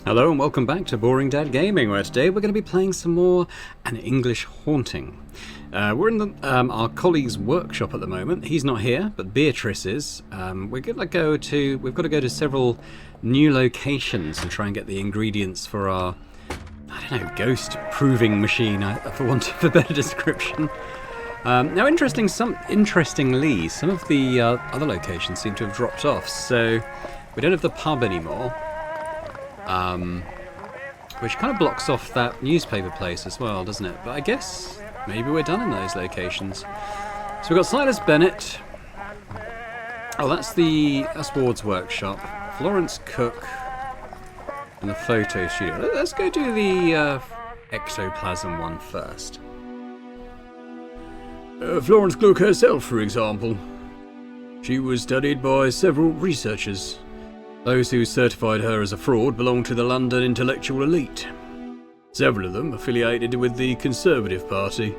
Hello and welcome back to Boring Dad Gaming, where today we're going to be playing some more An English Haunting. We're in our colleague's workshop at the moment. He's not here, but Beatrice is. We've got to go to several new locations and try and get the ingredients for our, I don't know, ghost proving machine, for want of a better description. Now, interestingly, some of the other locations seem to have dropped off, so we don't have the pub anymore. Which kind of blocks off that newspaper place as well, doesn't it? But I guess maybe we're done in those locations. So we've got Silas Bennett. Oh, that's Ward's workshop. Florence Cook. And the photo studio. Let's go do the ectoplasm one first. Florence Cook herself, for example. She was studied by several researchers. Those who certified her as a fraud belong to the London intellectual elite. Several of them affiliated with the Conservative Party.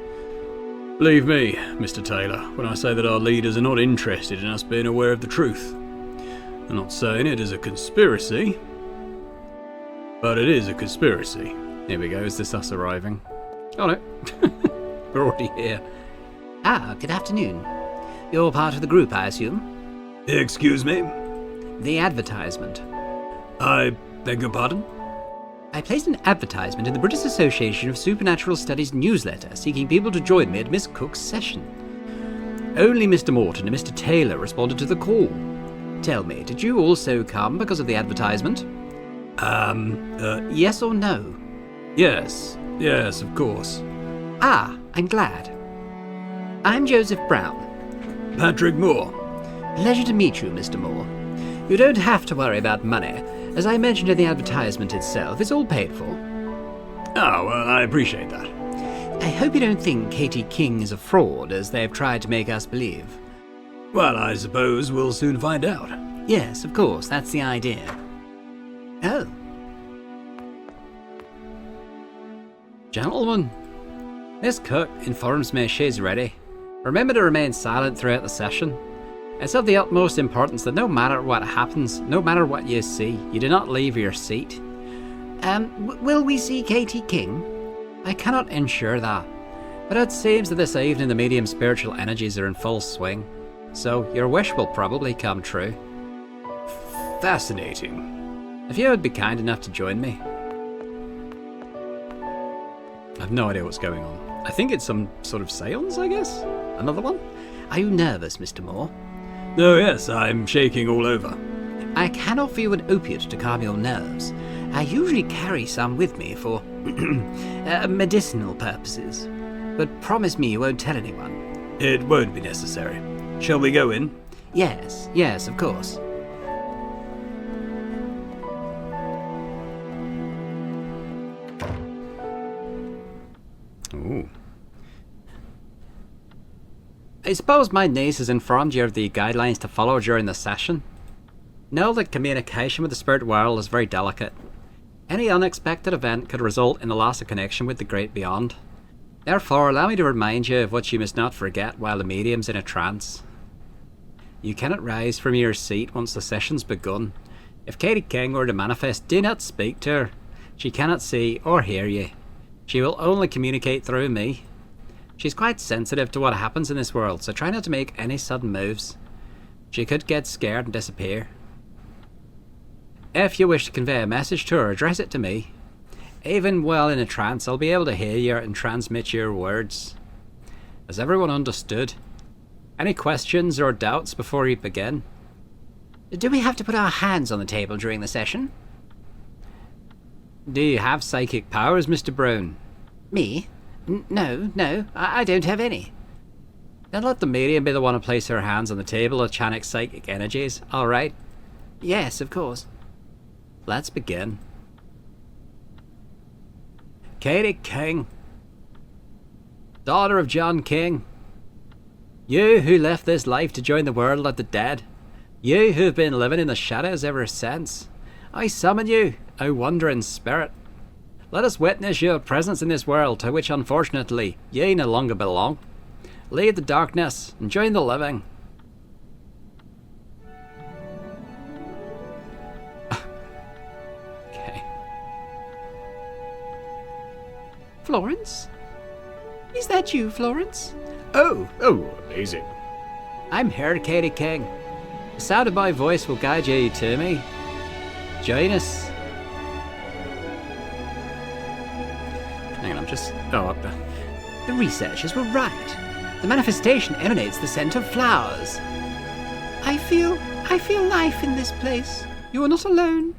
Believe me, Mr. Taylor, when I say that our leaders are not interested in us being aware of the truth. I'm not saying it is a conspiracy, but it is a conspiracy. Here we go, is this us arriving? Oh no, we're already here. Ah, good afternoon. You're part of the group, I assume? Excuse me? The advertisement. I beg your pardon? I placed an advertisement in the British Association of Supernatural Studies newsletter seeking people to join me at Miss Cook's session. Only Mr. Morton and Mr. Taylor responded to the call. Tell me, did you also come because of the advertisement? Yes or no? Yes, of course. Ah, I'm glad. I'm Joseph Brown. Patrick Moore. Pleasure to meet you, Mr. Moore. You don't have to worry about money. As I mentioned in the advertisement itself, it's all paid for. Oh, well, I appreciate that. I hope you don't think Katie King is a fraud, as they've tried to make us believe. Well, I suppose we'll soon find out. Yes, of course, that's the idea. Oh. Gentlemen, Miss Cook informs me she's ready. Remember to remain silent throughout the session. It's of the utmost importance that no matter what happens, no matter what you see, you do not leave your seat. Will we see Katie King? I cannot ensure that, but it seems that this evening the medium spiritual energies are in full swing, so your wish will probably come true. Fascinating. If you would be kind enough to join me. I have no idea what's going on. I think it's some sort of seance, I guess? Another one? Are you nervous, Mr. Moore? Oh yes, I'm shaking all over. I can offer you an opiate to calm your nerves. I usually carry some with me for medicinal purposes. But promise me you won't tell anyone. It won't be necessary. Shall we go in? Yes, of course. Ooh. I suppose my niece has informed you of the guidelines to follow during the session. Know that communication with the spirit world is very delicate. Any unexpected event could result in a loss of connection with the great beyond. Therefore, allow me to remind you of what you must not forget while the medium's in a trance. You cannot rise from your seat once the session's begun. If Katie King were to manifest, do not speak to her. She cannot see or hear you. She will only communicate through me. She's quite sensitive to what happens in this world, so try not to make any sudden moves. She could get scared and disappear. If you wish to convey a message to her, address it to me. Even while in a trance, I'll be able to hear you and transmit your words. Has everyone understood? Any questions or doubts before we begin? Do we have to put our hands on the table during the session? Do you have psychic powers, Mr. Brown? Me? No, I don't have any. Then let the medium be the one to place her hands on the table to channel psychic energies, alright? Yes, of course. Let's begin. Katie King, daughter of John King, you who left this life to join the world of the dead, you who have been living in the shadows ever since, I summon you, O wandering spirit. Let us witness your presence in this world to which unfortunately ye no longer belong. Leave the darkness and join the living. Florence? Is that you, Florence? Oh, amazing. I'm here, Katie King. The sound of my voice will guide you to me. Join us. Hang on, I'm just... Oh, up there. The researchers were right. The manifestation emanates the scent of flowers. I feel life in this place. You are not alone.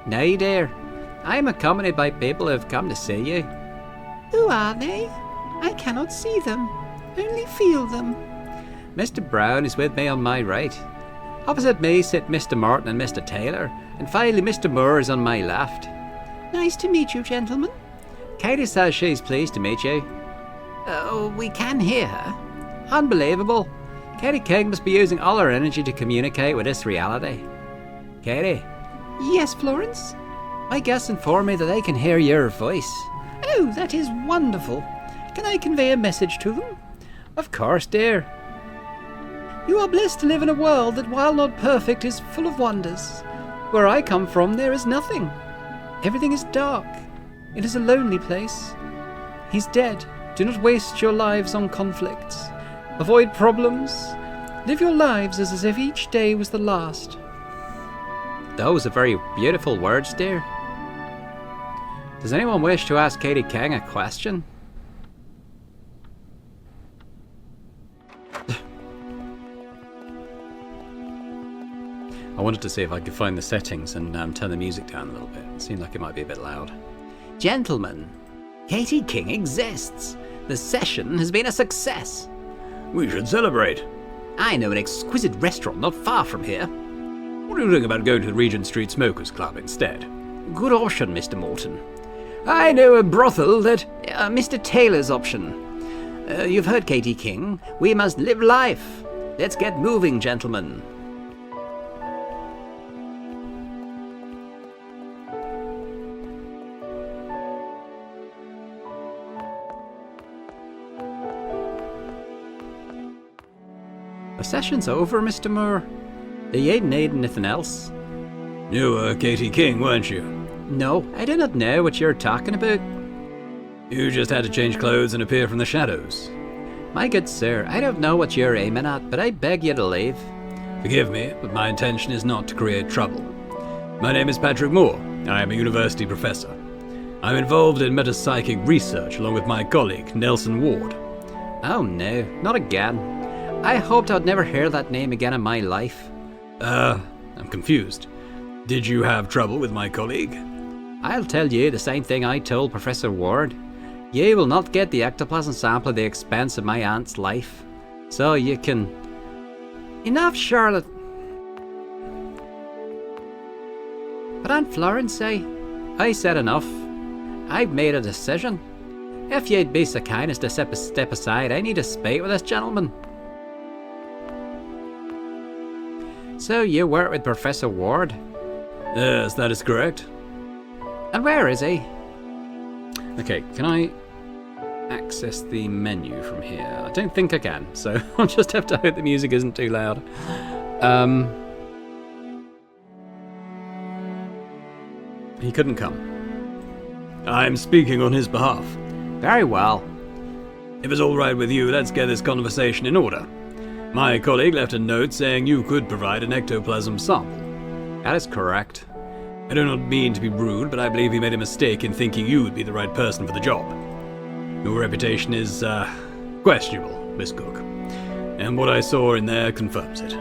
No, dear. I am accompanied by people who have come to see you. Who are they? I cannot see them, only feel them. Mr. Brown is with me on my right. Opposite me sit Mr. Martin and Mr. Taylor, and finally Mr. Moore is on my left. Nice to meet you, gentlemen. Katie says she's pleased to meet you. Oh, we can hear her. Unbelievable. Katie King must be using all her energy to communicate with this reality. Katie? Yes, Florence? My guests inform me that they can hear your voice. Oh, that is wonderful. Can I convey a message to them? Of course, dear. You are blessed to live in a world that, while not perfect, is full of wonders. Where I come from, there is nothing. Everything is dark. It is a lonely place. He's dead. Do not waste your lives on conflicts. Avoid problems. Live your lives as if each day was the last. Those are very beautiful words, dear. Does anyone wish to ask Katie King a question? I wanted to see if I could find the settings and turn the music down a little bit. It seemed like it might be a bit loud. Gentlemen, Katie King exists. The session has been a success. We should celebrate. I know an exquisite restaurant not far from here. What do you think about going to the Regent Street Smokers Club instead? Good option, Mr. Morton. I know a brothel that... Mr. Taylor's option. You've heard Katie King. We must live life. Let's get moving, gentlemen. The session's over, Mr. Moore. You ain't need anything else. You were Katie King, weren't you? No, I do not know what you're talking about. You just had to change clothes and appear from the shadows. My good sir, I don't know what you're aiming at, but I beg you to leave. Forgive me, but my intention is not to create trouble. My name is Patrick Moore. I am a university professor. I'm involved in metapsychic research along with my colleague, Nelson Ward. Oh no, not again. I hoped I'd never hear that name again in my life. I'm confused. Did you have trouble with my colleague? I'll tell you the same thing I told Professor Ward. You will not get the ectoplasm sample at the expense of my aunt's life. So you can... Enough, Charlotte. But Aunt Florence, I said enough. I've made a decision. If you'd be so kind as to step aside, I need to speak with this gentleman. So you work with Professor Ward? Yes, that is correct. And where is he? Okay, can I access the menu from here? I don't think I can, so I'll just have to hope the music isn't too loud. He couldn't come. I'm speaking on his behalf. Very well. If it's all right with you, let's get this conversation in order. My colleague left a note saying you could provide an ectoplasm sample. That is correct. I do not mean to be rude, but I believe he made a mistake in thinking you would be the right person for the job. Your reputation is, questionable, Miss Cook. And what I saw in there confirms it.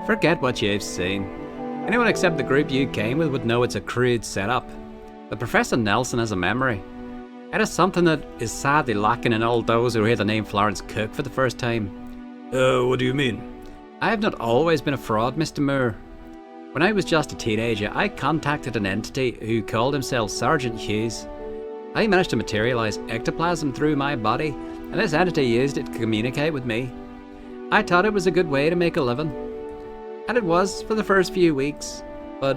Forget what you've seen. Anyone except the group you came with would know it's a crude setup. But Professor Nelson has a memory. It is something that is sadly lacking in all those who hear the name Florence Cook for the first time. What do you mean? I have not always been a fraud, Mr. Moore. When I was just a teenager, I contacted an entity who called himself Sergeant Hughes. I managed to materialize ectoplasm through my body, and this entity used it to communicate with me. I thought it was a good way to make a living. And it was for the first few weeks. But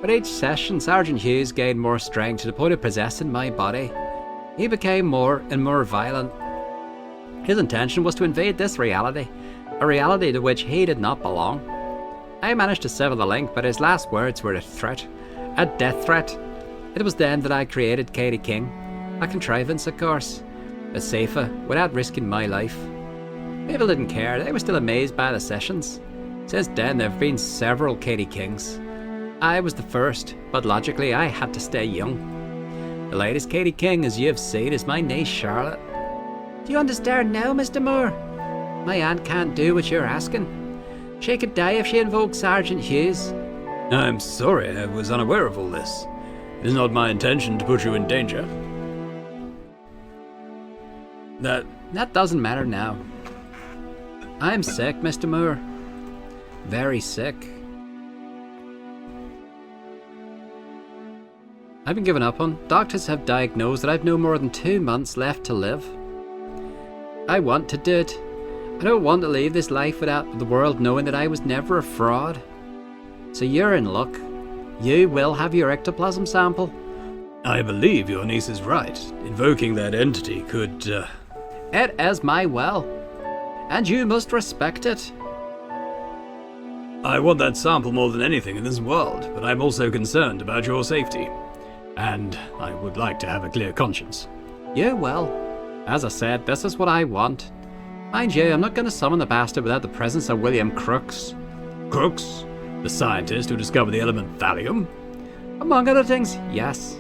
with each session, Sergeant Hughes gained more strength to the point of possessing my body. He became more and more violent. His intention was to invade this reality, a reality to which he did not belong. I managed to sever the link, but his last words were a threat, a death threat. It was then that I created Katie King. A contrivance, of course, but safer, without risking my life. People didn't care, they were still amazed by the sessions. Since then, there have been several Katie Kings. I was the first, but logically I had to stay young. The latest Katie King, as you have seen, is my niece Charlotte. Do you understand now, Mr. Moore? My aunt can't do what you're asking. She could die if she invoked Sergeant Hughes. I'm sorry, I was unaware of all this. It is not my intention to put you in danger. That doesn't matter now. I'm sick, Mr. Moore. Very sick. I've been given up on. Doctors have diagnosed that I've no more than 2 months left to live. I want to do it. I don't want to leave this life without the world knowing that I was never a fraud. So you're in luck. You will have your ectoplasm sample. I believe your niece is right. Invoking that entity could, It is my will, and you must respect it. I want that sample more than anything in this world, but I'm also concerned about your safety. And I would like to have a clear conscience. You will. As I said, this is what I want. Mind you, I'm not going to summon the bastard without the presence of William Crooks. Crooks? The scientist who discovered the element thallium? Among other things, yes.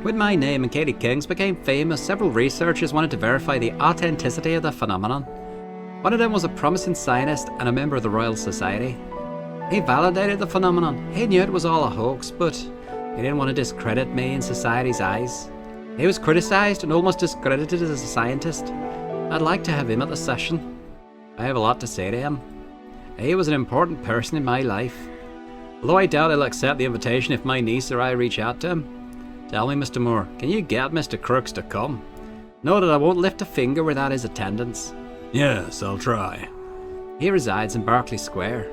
When my name and Katie King's became famous, several researchers wanted to verify the authenticity of the phenomenon. One of them was a promising scientist and a member of the Royal Society. He validated the phenomenon. He knew it was all a hoax, but he didn't want to discredit me in society's eyes. He was criticised and almost discredited as a scientist. I'd like to have him at the session. I have a lot to say to him. He was an important person in my life. Although I doubt he'll accept the invitation if my niece or I reach out to him. Tell me, Mr. Moore, can you get Mr. Crooks to come? Know that I won't lift a finger without his attendance. Yes, I'll try. He resides in Berkeley Square.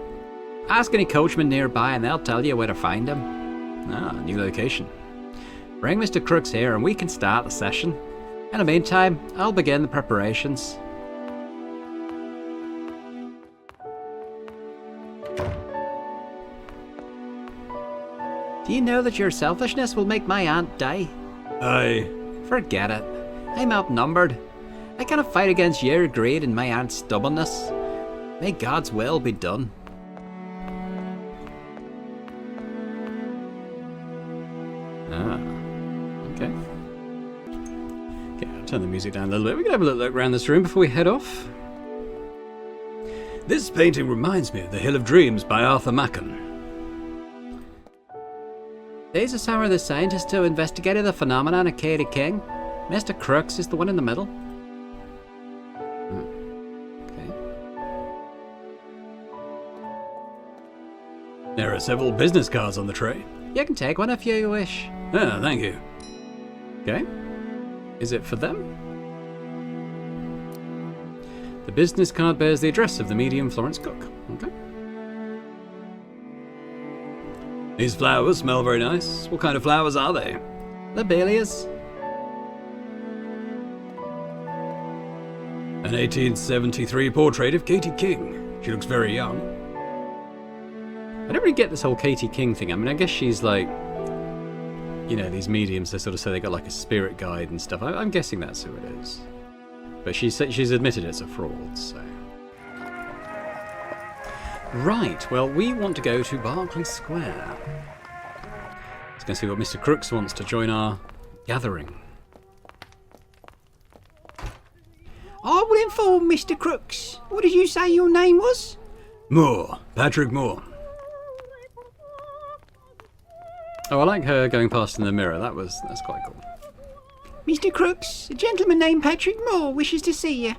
Ask any coachman nearby and they'll tell you where to find him. Ah, new location. Bring Mr. Crooks here and we can start the session. In the meantime, I'll begin the preparations. Do you know that your selfishness will make my aunt die? Forget it. I'm outnumbered. I cannot fight against your greed and my aunt's stubbornness. May God's will be done. Okay. Okay, I'll turn the music down a little bit. We can have a little look around this room before we head off. This painting reminds me of The Hill of Dreams by Arthur Machen. These are some of the scientists who investigated the phenomenon of Katie King. Mr. Crooks is the one in the middle. Okay. There are several business cards on the tray. You can take one if you wish. Ah, thank you. Okay. Is it for them? The business card bears the address of the medium Florence Cook. Okay. These flowers smell very nice. What kind of flowers are they? Lobelias. An 1873 portrait of Katie King. She looks very young. I don't really get this whole Katie King thing. I mean, I guess she's like, you know, these mediums, they sort of say they got like a spirit guide and stuff. I'm guessing that's who it is. But she's admitted it's a fraud, so. Right, well, we want to go to Berkeley Square. Let's go see what Mr. Crooks wants to join our gathering. I will inform Mr. Crooks. What did you say your name was? Moore. Patrick Moore. Oh, I like her going past in the mirror. That's quite cool. Mr. Crooks, a gentleman named Patrick Moore wishes to see you.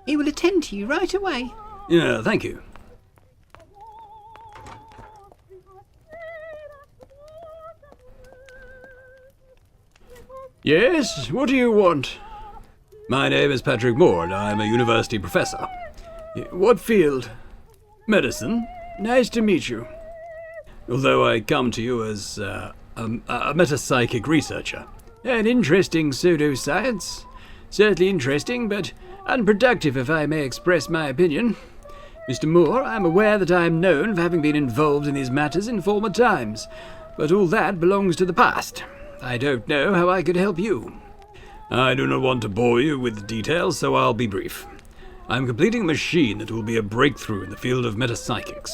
He will attend to you right away. Yeah, thank you. Yes, what do you want? My name is Patrick Moore and I'm a university professor. What field? Medicine. Nice to meet you. Although I come to you as a metapsychic researcher. An interesting pseudoscience. Certainly interesting, but unproductive if I may express my opinion. Mr. Moore, I am aware that I am known for having been involved in these matters in former times. but all that belongs to the past. I don't know how I could help you. I do not want to bore you with details, so I'll be brief. I'm completing a machine that will be a breakthrough in the field of metapsychics.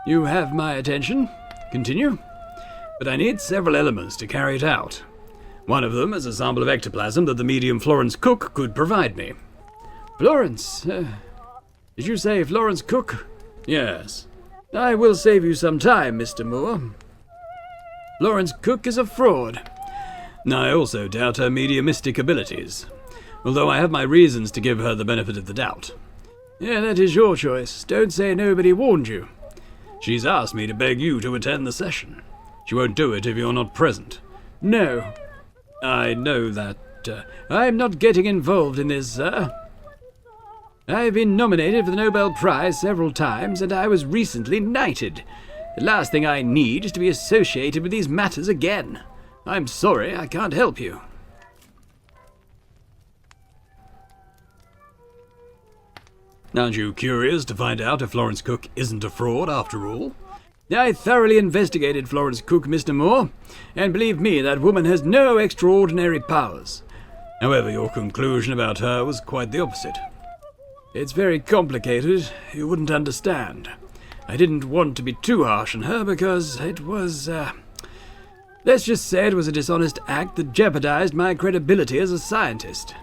You have my attention. Continue. But I need several elements to carry it out. One of them is a sample of ectoplasm that the medium Florence Cook could provide me. Florence? Did you say Florence Cook? Yes. I will save you some time, Mr. Moore. Florence Cook is a fraud. I also doubt her mediumistic abilities, although I have my reasons to give her the benefit of the doubt. Yeah, that is your choice. Don't say nobody warned you. She's asked me to beg you to attend the session. She won't do it if you're not present. No. I know that, I'm not getting involved in this, sir. I've been nominated for the Nobel Prize several times, and I was recently knighted. The last thing I need is to be associated with these matters again. I'm sorry, I can't help you. Aren't you curious to find out if Florence Cook isn't a fraud after all? I thoroughly investigated Florence Cook, Mr. Moore, and believe me, that woman has no extraordinary powers. However, your conclusion about her was quite the opposite. It's very complicated. You wouldn't understand. I didn't want to be too harsh on her because it was, let's just say it was a dishonest act that jeopardized my credibility as a scientist.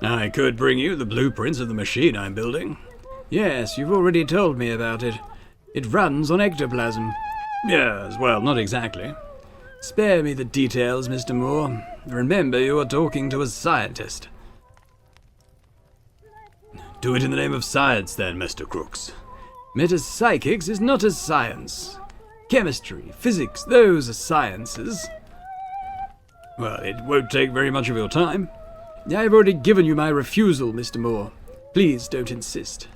I could bring you the blueprints of the machine I'm building. Yes, you've already told me about it. It runs on ectoplasm. Yes, well, not exactly. Spare me the details, Mr. Moore. Remember, you are talking to a scientist. Do it in the name of science, then, Mr. Crooks. Metapsychics is not a science. Chemistry, physics, those are sciences. Well, it won't take very much of your time. I've already given you my refusal, Mr. Moore. Please don't insist.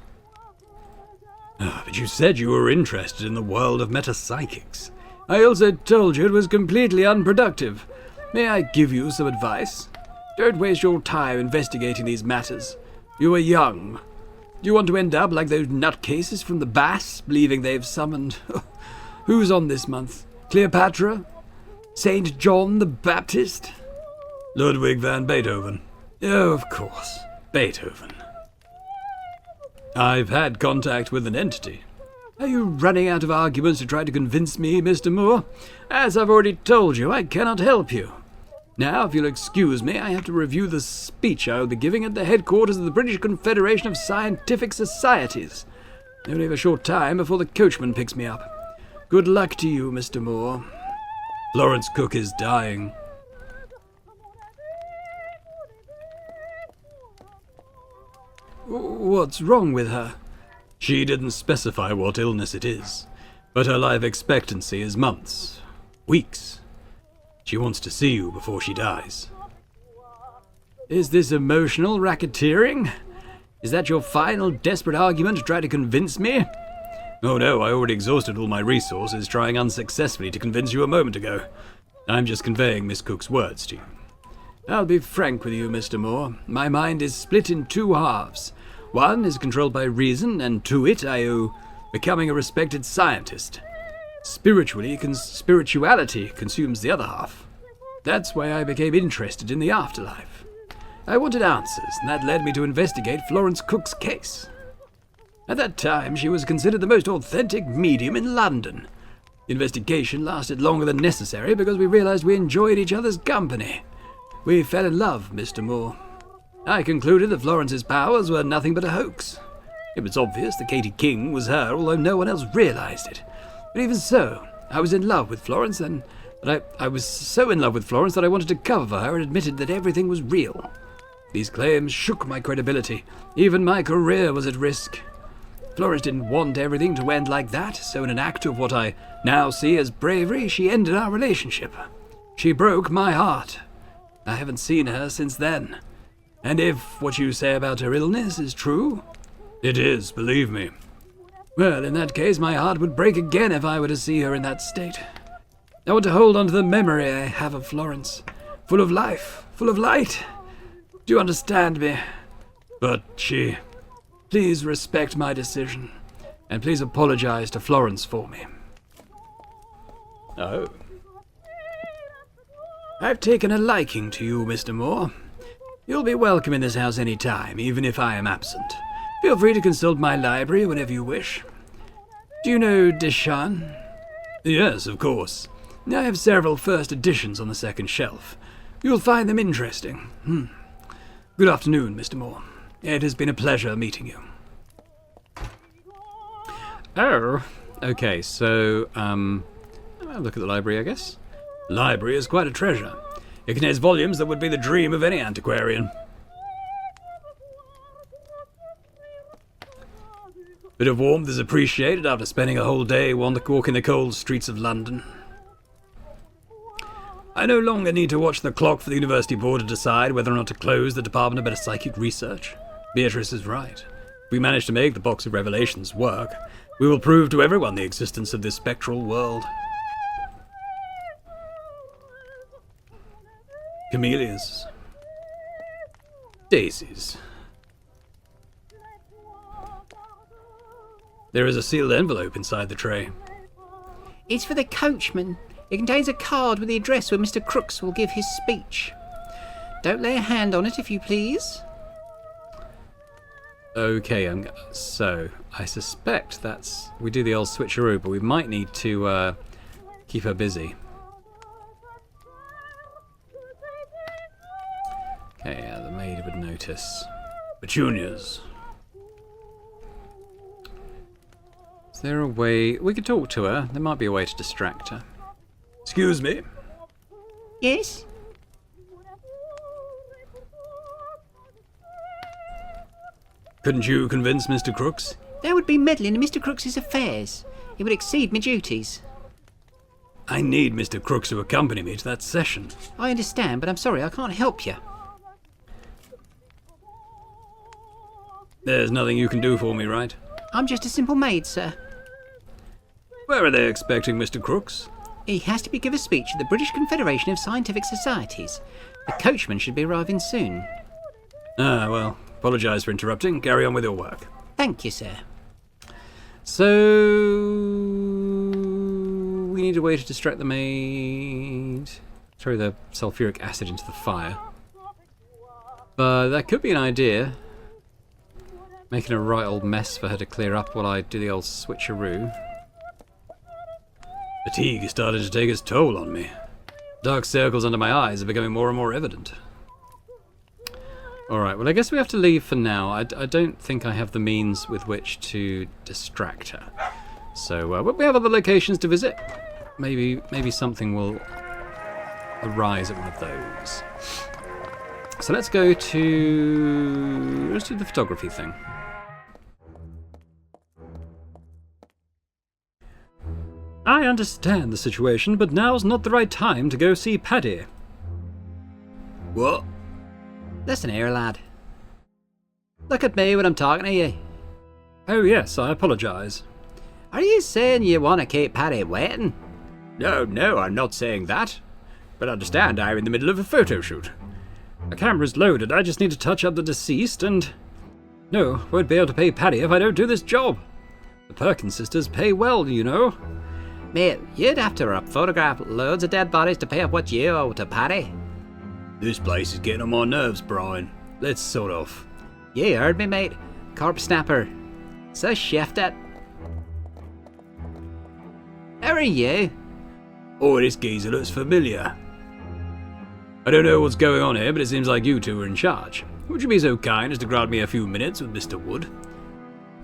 But you said you were interested in the world of metapsychics. I also told you it was completely unproductive. May I give you some advice? Don't waste your time investigating these matters. You are young. Do you want to end up like those nutcases from the Bass, believing they've summoned... Who's on this month? Cleopatra? Saint John the Baptist? Ludwig van Beethoven. Oh, of course. Beethoven. I've had contact with an entity. Are you running out of arguments to try to convince me, Mr. Moore? As I've already told you, I cannot help you. Now, if you'll excuse me, I have to review the speech I will be giving at the headquarters of the British Confederation of Scientific Societies. I only have a short time before the coachman picks me up. Good luck to you, Mr. Moore. Florence Cook is dying. What's wrong with her? She didn't specify what illness it is, but her life expectancy is months, weeks. She wants to see you before she dies. Is this emotional racketeering? Is that your final desperate argument to try to convince me? Oh no, I already exhausted all my resources trying unsuccessfully to convince you a moment ago. I'm just conveying Miss Cook's words to you. I'll be frank with you, Mr. Moore. My mind is split in two halves. One is controlled by reason, and to it I owe becoming a respected scientist. Spirituality consumes the other half. That's why I became interested in the afterlife. I wanted answers, and that led me to investigate Florence Cook's case. At that time, she was considered the most authentic medium in London. The investigation lasted longer than necessary because we realized we enjoyed each other's company. We fell in love, Mr. Moore. I concluded that Florence's powers were nothing but a hoax. It was obvious that Katie King was her, although no one else realized it. But even so, I was in love with Florence, I was so in love with Florence that I wanted to cover for her and admitted that everything was real. These claims shook my credibility. Even my career was at risk. Florence didn't want everything to end like that, so in an act of what I now see as bravery, she ended our relationship. She broke my heart. I haven't seen her since then. And if what you say about her illness is true... It is, believe me. Well, in that case, my heart would break again if I were to see her in that state. I want to hold on to the memory I have of Florence. Full of life, full of light. Do you understand me? But she... Please respect my decision, and please apologize to Florence for me. Oh. I've taken a liking to you, Mr. Moore. You'll be welcome in this house any time, even if I am absent. Feel free to consult my library whenever you wish. Do you know Deshan? Yes, of course. I have several first editions on the second shelf. You'll find them interesting. Good afternoon, Mr. Moore. It has been a pleasure meeting you. Oh, okay, so, I'll look at the library, I guess. The library is quite a treasure. It contains volumes that would be the dream of any antiquarian. Bit of warmth is appreciated after spending a whole day walking the cold streets of London. I no longer need to watch the clock for the university board to decide whether or not to close the Department of Metapsychic Research. Beatrice is right. If we manage to make the Box of Revelations work, we will prove to everyone the existence of this spectral world. Camellias. Daisies. There is a sealed envelope inside the tray. It's for the coachman. It contains a card with the address where Mr. Crooks will give his speech. Don't lay a hand on it, if you please. Okay, so I suspect we do the old switcheroo, but we might need to keep her busy. Okay, yeah, the maid would notice. Petunias. Is there a way we could talk to her? There might be a way to distract her. Excuse me. Yes? Couldn't you convince Mr. Crooks? That would be meddling in Mr. Crooks's affairs. It would exceed my duties. I need Mr. Crooks to accompany me to that session. I understand, but I'm sorry, I can't help you. There's nothing you can do for me, right? I'm just a simple maid, sir. Where are they expecting Mr. Crooks? He has to give a speech at the British Confederation of Scientific Societies. The coachman should be arriving soon. Ah, well, apologise for interrupting. Carry on with your work. Thank you, sir. So we need a way to distract the maid. Throw the sulfuric acid into the fire. But that could be an idea. Making a right old mess for her to clear up while I do the old switcheroo. Fatigue is starting to take its toll on me. Dark circles under my eyes are becoming more and more evident. Alright, well I guess we have to leave for now. I don't think I have the means with which to distract her. So, but we have other locations to visit. Maybe something will arise at one of those. So let's do the photography thing. I understand the situation, but now's not the right time to go see Paddy. What? Listen here, lad. Look at me when I'm talking to you. Oh yes, I apologise. Are you saying you want to keep Paddy waiting? No, I'm not saying that. But understand, I'm in the middle of a photo shoot. The camera's loaded, I just need to touch up the deceased and... No, won't be able to pay Paddy if I don't do this job. The Perkins sisters pay well, you know. Mate, you'd have to photograph loads of dead bodies to pay up what you owe to Paddy. This place is getting on my nerves, Brian. Let's sort off. You heard me, mate. Corpse snapper. So shifted. How are you? Oh, this geezer looks familiar. I don't know what's going on here, but it seems like you two are in charge. Would you be so kind as to grant me a few minutes with Mr. Wood?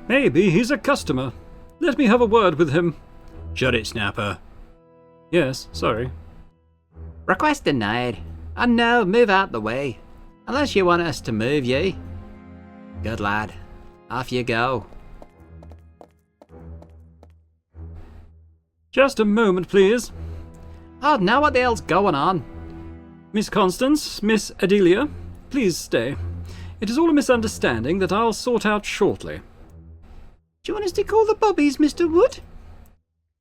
Maybe he's a customer. Let me have a word with him. Shut it, Snapper. Yes, sorry. Request denied. And now move out the way. Unless you want us to move you. Good lad. Off you go. Just a moment, please. Oh, now what the hell's going on? Miss Constance, Miss Adelia, please stay. It is all a misunderstanding that I'll sort out shortly. Do you want us to call the bobbies, Mr. Wood?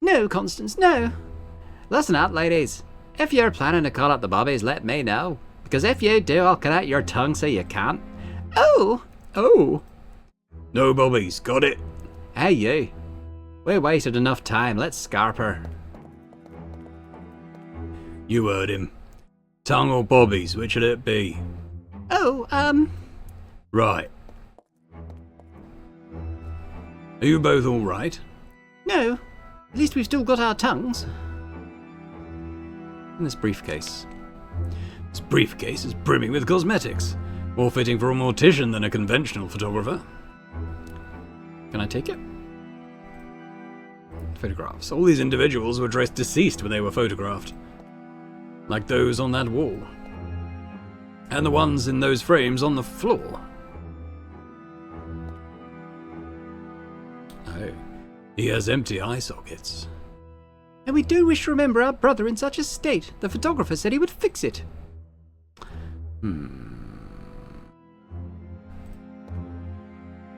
No, Constance, no. Listen up, ladies. If you're planning to call up the bobbies, let me know. Because if you do, I'll cut out your tongue so you can't. Oh! No bobbies, got it? Hey, you. We wasted enough time, let's scarp her. You heard him. Tongue or bobbies, which'll it be? Oh, Right. Are you both alright? no. At least we've still got our tongues. In this briefcase. This briefcase is brimming with cosmetics. More fitting for a mortician than a conventional photographer. Can I take it? Photographs. All these individuals were dressed deceased when they were photographed. Like those on that wall. And the ones in those frames on the floor. Oh. He has empty eye sockets. And we don't wish to remember our brother in such a state. The photographer said he would fix it.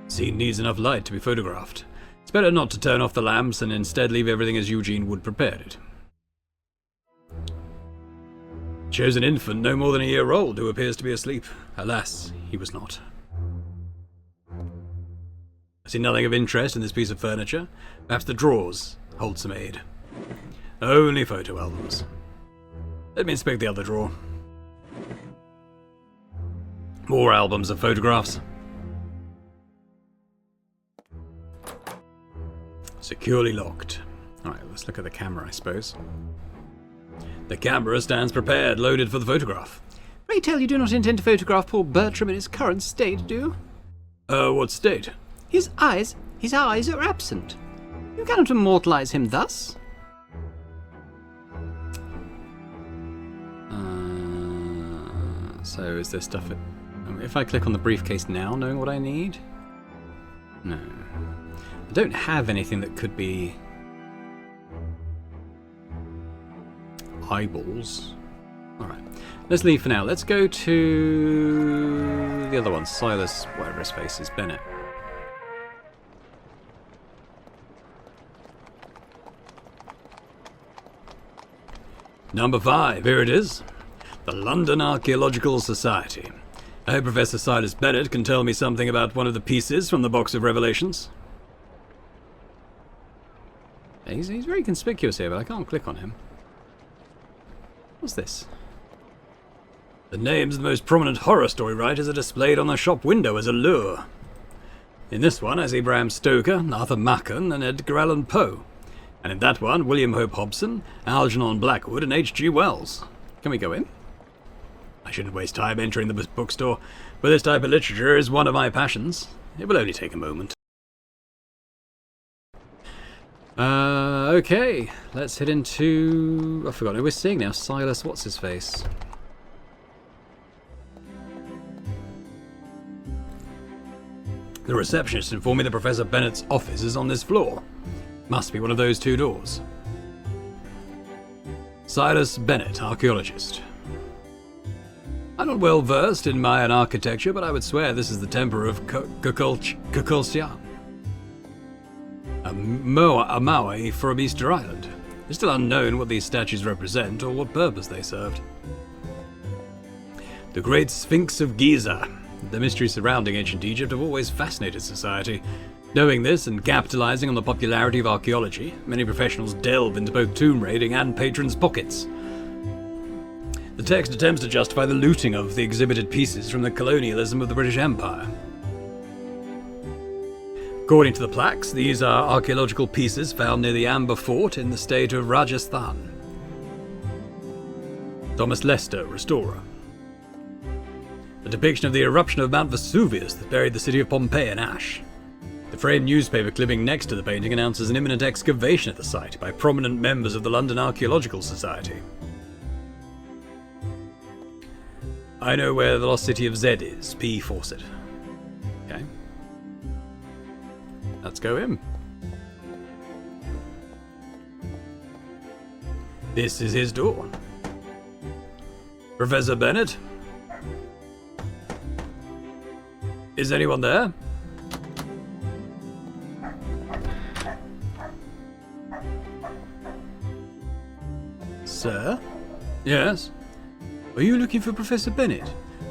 Scene needs enough light to be photographed. It's better not to turn off the lamps and instead leave everything as Eugene would prepare it. Shows an infant no more than a year old who appears to be asleep. Alas, he was not. I see nothing of interest in this piece of furniture. Perhaps the drawers hold some aid. Only photo albums. Let me inspect the other drawer. More albums of photographs. Securely locked. Alright, let's look at the camera, I suppose. The camera stands prepared, loaded for the photograph. Pray tell you do not intend to photograph poor Bertram in his current state, do you? What state? His eyes are absent. You cannot immortalize him thus. So is there stuff... If I click on the briefcase now, knowing what I need? No. I don't have anything that could be... eyeballs. Alright. Let's leave for now. Let's go to... the other one. Silas, whatever his face is. Bennett. Number 5, here it is. The London Archaeological Society. I hope Professor Silas Bennett can tell me something about one of the pieces from the Box of Revelations. He's very conspicuous here, but I can't click on him. What's this? The names of the most prominent horror story writers are displayed on the shop window as a lure. In this one, I see Bram Stoker, Arthur Machen, and Edgar Allan Poe. And in that one, William Hope Hobson, Algernon Blackwood, and H.G. Wells. Can we go in? I shouldn't waste time entering the bookstore, but this type of literature is one of my passions. It will only take a moment. Okay. Let's head into... I've forgotten who we're seeing now. Silas, what's his face? The receptionist informed me that Professor Bennett's office is on this floor. Must be one of those 2 doors. Silas Bennett, archaeologist. I'm not well versed in Mayan architecture, but I would swear this is the temple of Kukulcan, a Maui from Easter Island. It's still unknown what these statues represent or what purpose they served. The Great Sphinx of Giza. The mysteries surrounding ancient Egypt have always fascinated society. Knowing this and capitalizing on the popularity of archaeology, many professionals delve into both tomb raiding and patrons' pockets. The text attempts to justify the looting of the exhibited pieces from the colonialism of the British Empire. According to the plaques, these are archaeological pieces found near the Amber Fort in the state of Rajasthan. Thomas Lester, restorer. A depiction of the eruption of Mount Vesuvius that buried the city of Pompeii in ash. The framed newspaper clipping next to the painting announces an imminent excavation at the site by prominent members of the London Archaeological Society. I know where the lost city of Zed is, P. Fawcett. Okay. Let's go in. This is his door. Professor Bennett? Is anyone there? Sir? Yes? Are you looking for Professor Bennett?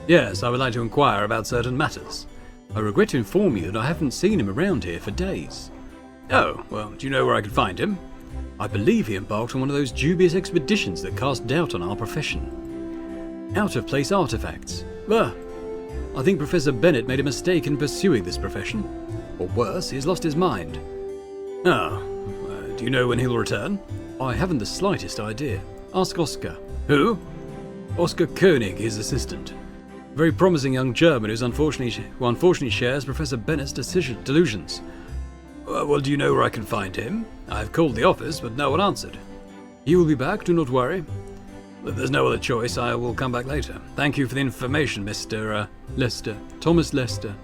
Yes, I would like to inquire about certain matters. I regret to inform you that I haven't seen him around here for days. Oh, well, do you know where I could find him? I believe he embarked on one of those dubious expeditions that cast doubt on our profession. Out-of-place artifacts. I think Professor Bennett made a mistake in pursuing this profession. Or worse, he's lost his mind. Do you know when he'll return? I haven't the slightest idea. Ask Oscar. Who? Oscar Koenig, his assistant. A very promising young German who unfortunately shares Professor Bennett's delusions. Well, do you know where I can find him? I've called the office, but no one answered. He will be back, do not worry. If there's no other choice, I will come back later. Thank you for the information, Mr. Lester. Thomas Lester.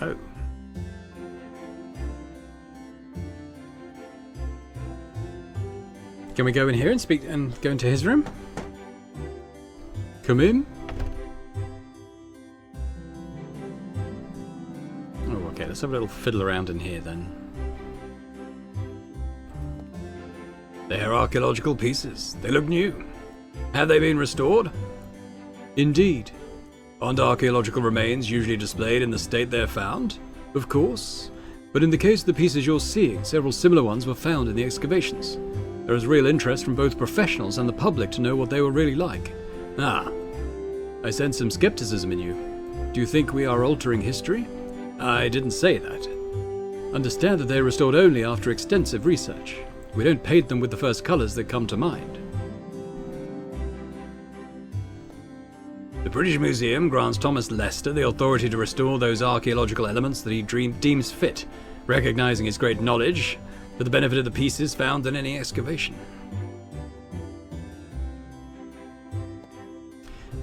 Oh. Can we go in here and speak and go into his room? Come in. Oh, okay, let's have a little fiddle around in here then. They're archaeological pieces. They look new. Have they been restored? Indeed. Aren't archaeological remains usually displayed in the state they're found? Of course. But in the case of the pieces you're seeing, several similar ones were found in the excavations. There is real interest from both professionals and the public to know what they were really like. I sense some skepticism in you. Do you think we are altering history? I didn't say that. Understand that they are restored only after extensive research. We don't paint them with the first colours that come to mind. The British Museum grants Thomas Lester the authority to restore those archaeological elements that he deems fit, recognising his great knowledge for the benefit of the pieces found in any excavation.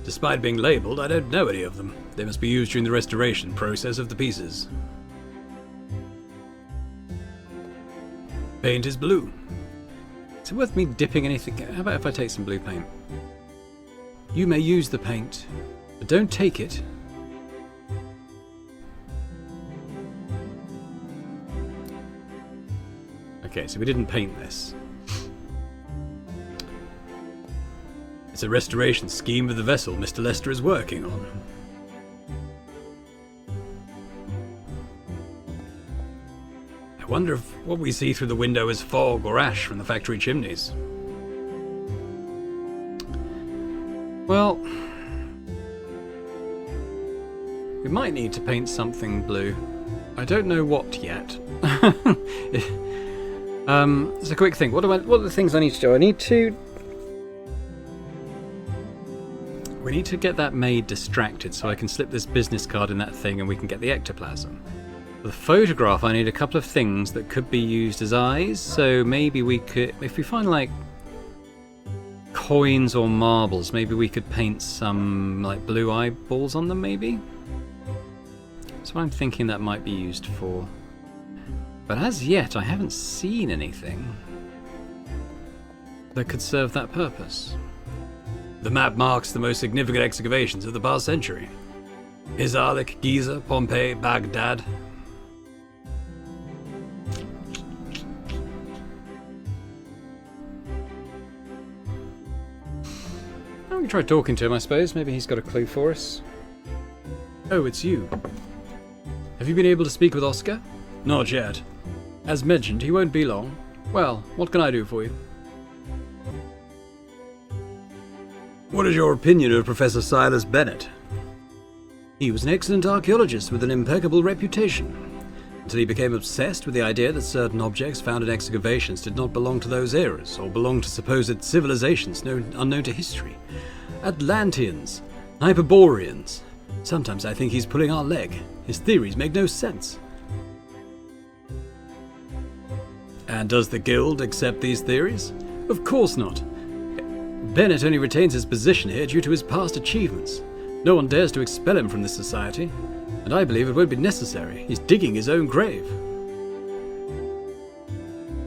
Despite being labelled, I don't know any of them. They must be used during the restoration process of the pieces. Paint is blue. Is it worth me dipping anything? How about if I take some blue paint? You may use the paint, but don't take it. Okay, so we didn't paint this. It's a restoration scheme of the vessel Mr. Lester is working on. I wonder if what we see through the window is fog or ash from the factory chimneys. Well, we might need to paint something blue. I don't know what yet. It's a quick thing. What are the things I need to do? We need to get that maid distracted so I can slip this business card in that thing and we can get the ectoplasm. For the photograph, I need a couple of things that could be used as eyes. So maybe we could, if we find like coins or marbles, maybe we could paint some like blue eyeballs on them, maybe? That's what I'm thinking that might be used for. But as yet, I haven't seen anything that could serve that purpose. The map marks the most significant excavations of the past century. Izarlik, Giza, Pompeii, Baghdad. We can try talking to him, I suppose. Maybe he's got a clue for us. Oh, it's you. Have you been able to speak with Oscar? Not yet. As mentioned, he won't be long. Well, what can I do for you? What is your opinion of Professor Silas Bennett? He was an excellent archaeologist with an impeccable reputation, until he became obsessed with the idea that certain objects found in excavations did not belong to those eras, or belong to supposed civilizations unknown to history. Atlanteans, Hyperboreans. Sometimes I think he's pulling our leg. His theories make no sense. And does the Guild accept these theories? Of course not. Bennett only retains his position here due to his past achievements. No one dares to expel him from this society, and I believe it won't be necessary. He's digging his own grave.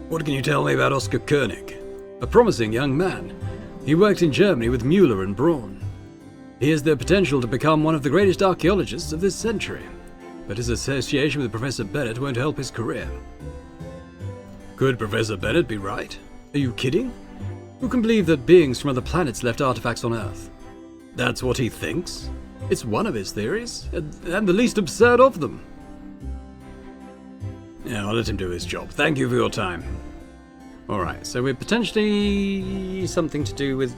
What can you tell me about Oscar Koenig? A promising young man. He worked in Germany with Müller and Braun. He has the potential to become one of the greatest archaeologists of this century, but his association with Professor Bennett won't help his career. Could Professor Bennett be right? Are you kidding? Who can believe that beings from other planets left artifacts on Earth? That's what he thinks? It's one of his theories, and the least absurd of them. Yeah, I'll let him do his job. Thank you for your time. Alright, so we're potentially something to do with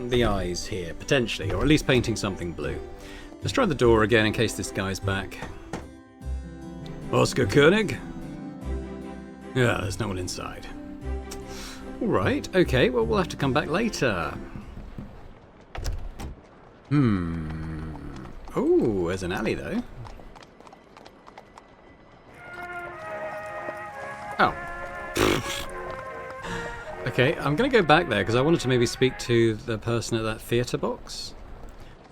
the eyes here. Potentially, or at least painting something blue. Let's try the door again in case this guy's back. Oscar Koenig? Yeah, there's no one inside. Alright, okay, well we'll have to come back later. Oh, there's an alley though. Oh. Okay, I'm going to go back there because I wanted to maybe speak to the person at that theatre box.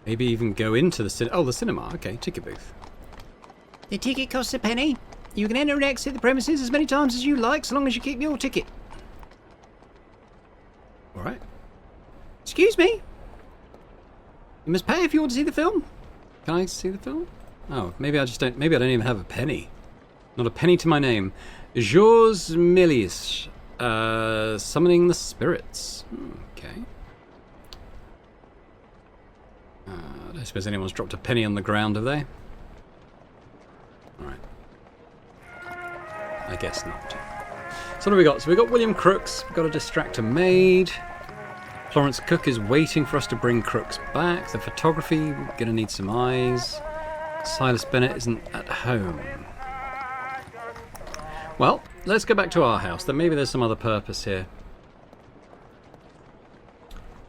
Maybe even go into the the cinema. Okay, ticket booth. The ticket costs a penny. You can enter and exit the premises as many times as you like, so long as you keep your ticket. Alright. Excuse me? You must pay if you want to see the film. Can I see the film? Oh, maybe I don't even have a penny. Not a penny to my name. Jors Milius. Summoning the spirits. Okay. I don't suppose anyone's dropped a penny on the ground, have they? Alright. I guess not. So what have we got? So we've got William Crooks. We've got a distractor maid. Florence Cook is waiting for us to bring Crooks back. The photography, we're going to need some eyes. Silas Bennett isn't at home. Well, let's go back to our house. Then maybe there's some other purpose here.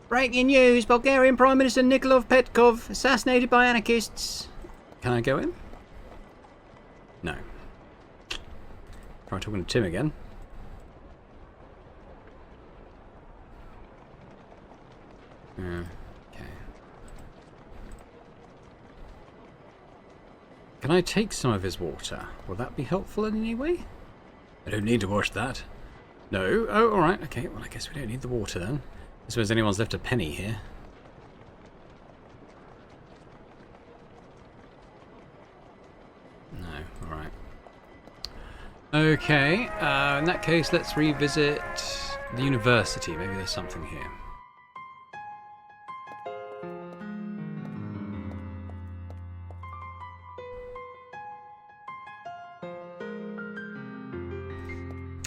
Breaking news, Bulgarian Prime Minister Nikolov Petkov assassinated by anarchists. Can I go in? No. Try talking to Tim again. Okay. Can I take some of his water? Will that be helpful in any way? I don't need to wash that. No? Oh, alright. Okay, well I guess we don't need the water then. I suppose anyone's left a penny here. No, alright. Okay, in that case let's revisit the university. Maybe there's something here.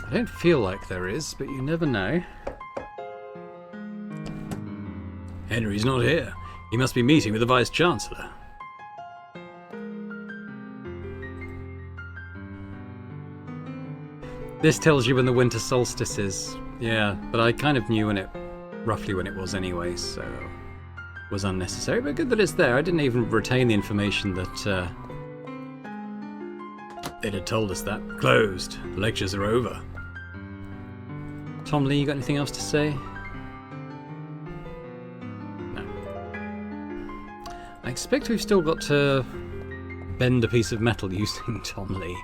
I don't feel like there is, but you never know. Henry's not here. He must be meeting with the Vice-Chancellor. This tells you when the winter solstice is. Yeah, but I kind of knew roughly when it was anyway, so it was unnecessary. But good that it's there. I didn't even retain the information that They'd have told us that. Closed. The lectures are over. Tom Lee, you got anything else to say? No. I expect we've still got to bend a piece of metal using Tom Lee.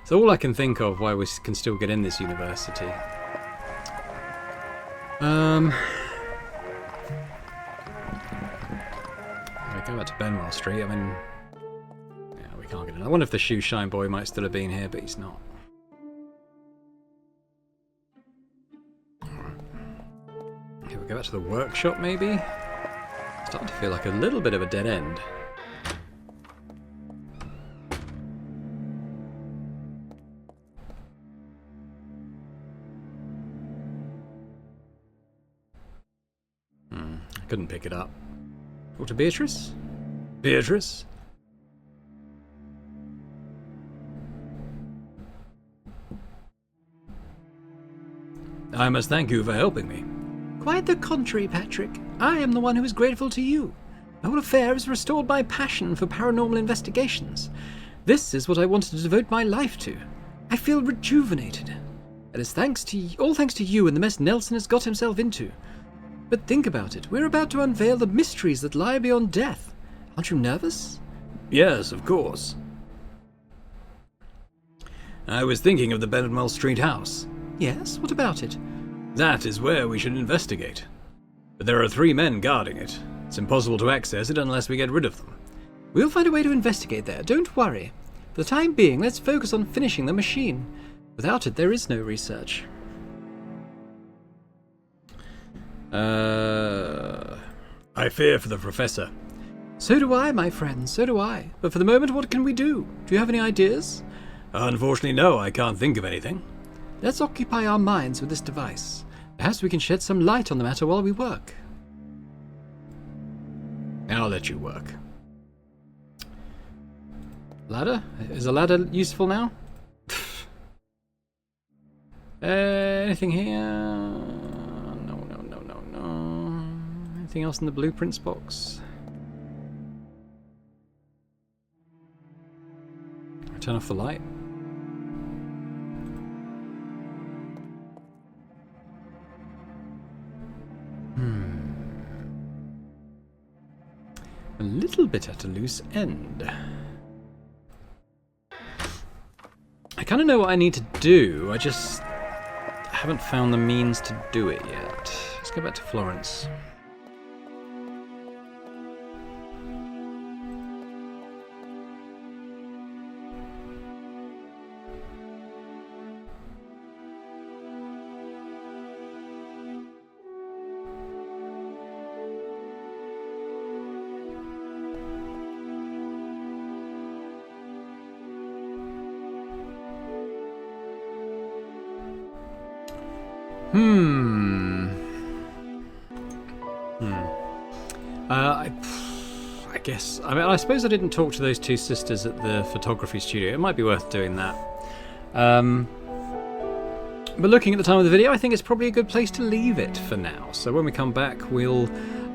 It's all I can think of why we can still get in this university. I go back to Benwell Street. I mean, yeah, we can't get in. I wonder if the shoe shine boy might still have been here, but he's not. Okay, we'll go back to the workshop maybe. Starting to feel like a little bit of a dead end. I couldn't pick it up. Talk to Beatrice? Beatrice? I must thank you for helping me. Quite the contrary, Patrick. I am the one who is grateful to you. The whole affair is restored by passion for paranormal investigations. This is what I wanted to devote my life to. I feel rejuvenated. It is all thanks to you and the mess Nelson has got himself into. But think about it. We're about to unveil the mysteries that lie beyond death. Aren't you nervous? Yes, of course. I was thinking of the Benwell Street house. Yes, what about it? That is where we should investigate. But there are 3 men guarding it. It's impossible to access it unless we get rid of them. We'll find a way to investigate there, don't worry. For the time being, let's focus on finishing the machine. Without it, there is no research. I fear for the Professor. So do I, my friend, so do I. But for the moment, what can we do? Do you have any ideas? Unfortunately, no, I can't think of anything. Let's occupy our minds with this device. Perhaps we can shed some light on the matter while we work. I'll let you work. Ladder? Is a ladder useful now? Anything here? No. Anything else in the blueprints box? Turn off the light. A little bit at a loose end. I kind of know what I need to do, I just haven't found the means to do it yet. Let's go back to Florence. I guess. I suppose I didn't talk to those two sisters at the photography studio. It might be worth doing that. But looking at the time of the video, I think it's probably a good place to leave it for now. So when we come back, we'll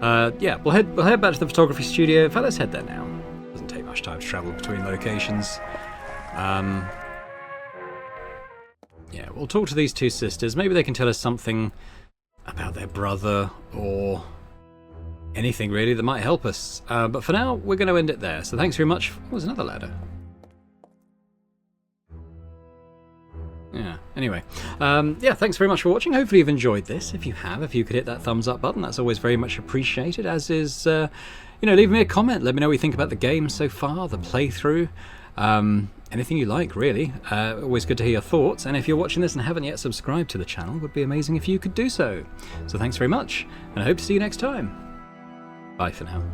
head back to the photography studio. In fact, let's head there now. Doesn't take much time to travel between locations. Yeah, we'll talk to these two sisters. Maybe they can tell us something about their brother or anything really that might help us. But for now, we're going to end it there. So thanks very much. Oh, there's another ladder. Yeah, anyway. Thanks very much for watching. Hopefully you've enjoyed this. If you have, if you could hit that thumbs up button, that's always very much appreciated, as is, leave me a comment. Let me know what you think about the game so far, the playthrough. Anything you like, really. Always good to hear your thoughts. And if you're watching this and haven't yet subscribed to the channel, it would be amazing if you could do so. So thanks very much, and I hope to see you next time. Bye for now.